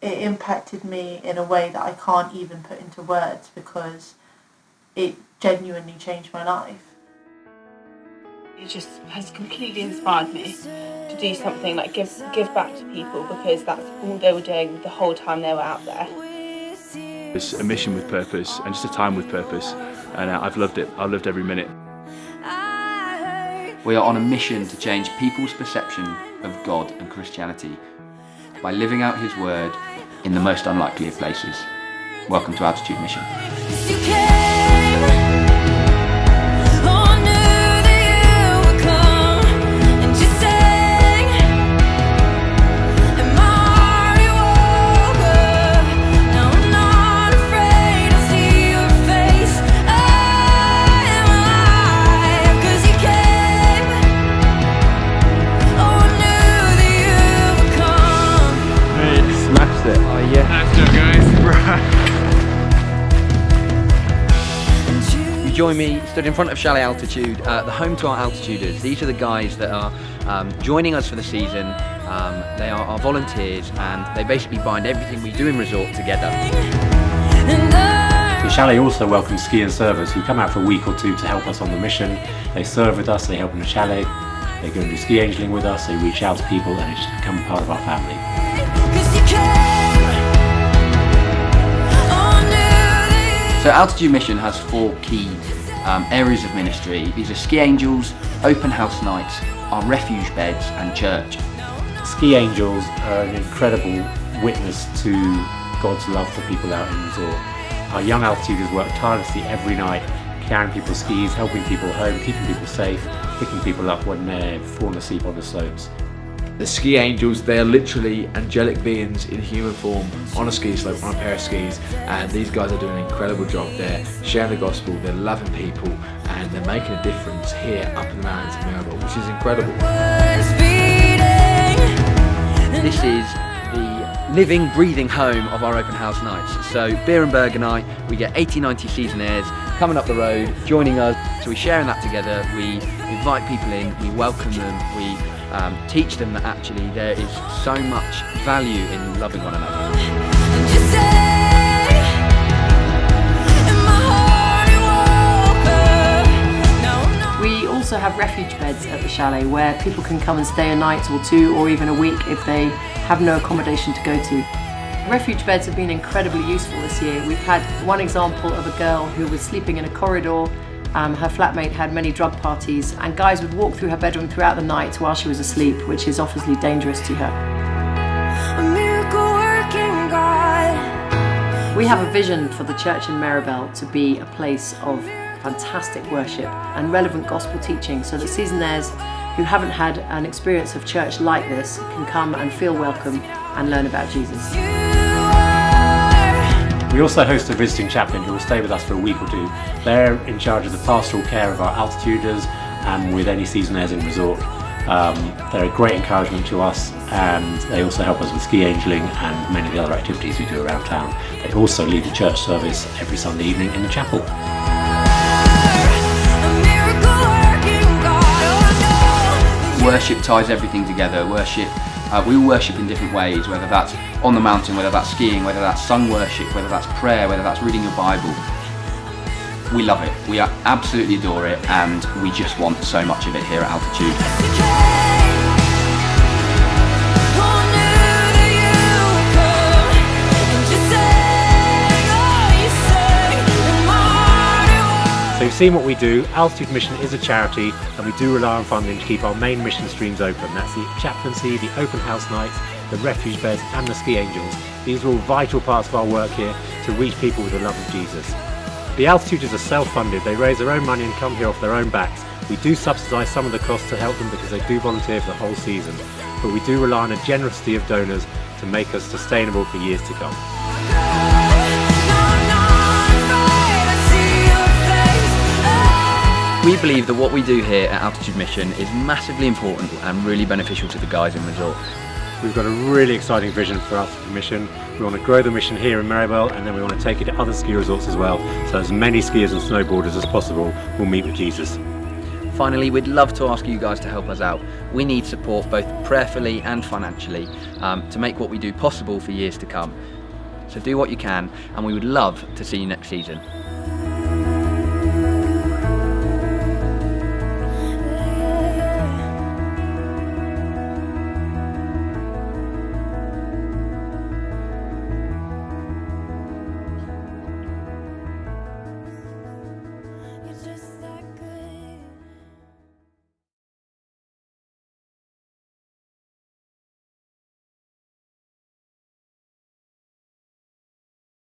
it impacted me in a way that I can't even put into words, because it genuinely changed my life. It just has completely inspired me to do something like give back to people, because that's all they were doing the whole time they were out there. It's a mission with purpose and just a time with purpose, and I've loved it. I've loved every minute. We are on a mission to change people's perception of God and Christianity by living out His word in the most unlikely of places. Welcome to Altitude Mission. Join me, stood in front of Chalet Altitude, the home to our altituders. These are the guys that are joining us for the season. They are our volunteers, and they basically bind everything we do in resort together. The Chalet also welcomes ski and servers who come out for a week or two to help us on the mission. They serve with us, they help in the chalet, they go and do ski angeling with us, they reach out to people, and it's just become part of our family. So Altitude Mission has 4 key areas of ministry. These are ski angels, open house nights, our refuge beds, and church. Ski angels are an incredible witness to God's love for people out in resort. Our young altituders work tirelessly every night, carrying people's skis, helping people home, keeping people safe, picking people up when they're fallen asleep on the slopes. The ski angels, they are literally angelic beings in human form on a ski slope, on a pair of skis, and these guys are doing an incredible job. They're sharing the gospel, they're loving people, and they're making a difference here up in the mountains of Mirabel, which is incredible. This is the living, breathing home of our open house nights. So Beer and Burger night, we get 80-90 seasonaires coming up the road, joining us. So we're sharing that together, we invite people in, we welcome them, we teach them that actually there is so much value in loving one another. We also have refuge beds at the chalet where people can come and stay a night or 2 or even a week if they have no accommodation to go to. Refuge beds have been incredibly useful this year. We've had one example of a girl who was sleeping in a corridor. Her flatmate had many drug parties, and guys would walk through her bedroom throughout the night while she was asleep, which is obviously dangerous to her. We have a vision for the church in Mirabel to be a place of fantastic worship and relevant gospel teaching, so that seasonaires who haven't had an experience of church like this can come and feel welcome and learn about Jesus. We also host a visiting chaplain who will stay with us for a week or 2. They're in charge of the pastoral care of our altituders and with any seasonaires in resort. They're a great encouragement to us, and they also help us with ski angeling and many of the other activities we do around town. They also lead the church service every Sunday evening in the chapel. Worship ties everything together. We worship in different ways, whether that's on the mountain, whether that's skiing, whether that's sung worship, whether that's prayer, whether that's reading your Bible. We love it. We absolutely adore it, and we just want so much of it here at Altitude. So you've seen what we do. Altitude Mission is a charity, and we do rely on funding to keep our main mission streams open. That's the chaplaincy, the open house nights, the refuge beds and the ski angels. These are all vital parts of our work here to reach people with the love of Jesus. The altituders are self-funded. They raise their own money and come here off their own backs. We do subsidise some of the costs to help them because they do volunteer for the whole season, but we do rely on a generosity of donors to make us sustainable for years to come. We believe that what we do here at Altitude Mission is massively important and really beneficial to the guys in resort. We've got a really exciting vision for Altitude Mission. We want to grow the mission here in Mirabel, and then we want to take it to other ski resorts as well, so as many skiers and snowboarders as possible will meet with Jesus. Finally, we'd love to ask you guys to help us out. We need support both prayerfully and financially to make what we do possible for years to come. So do what you can, and we would love to see you next season.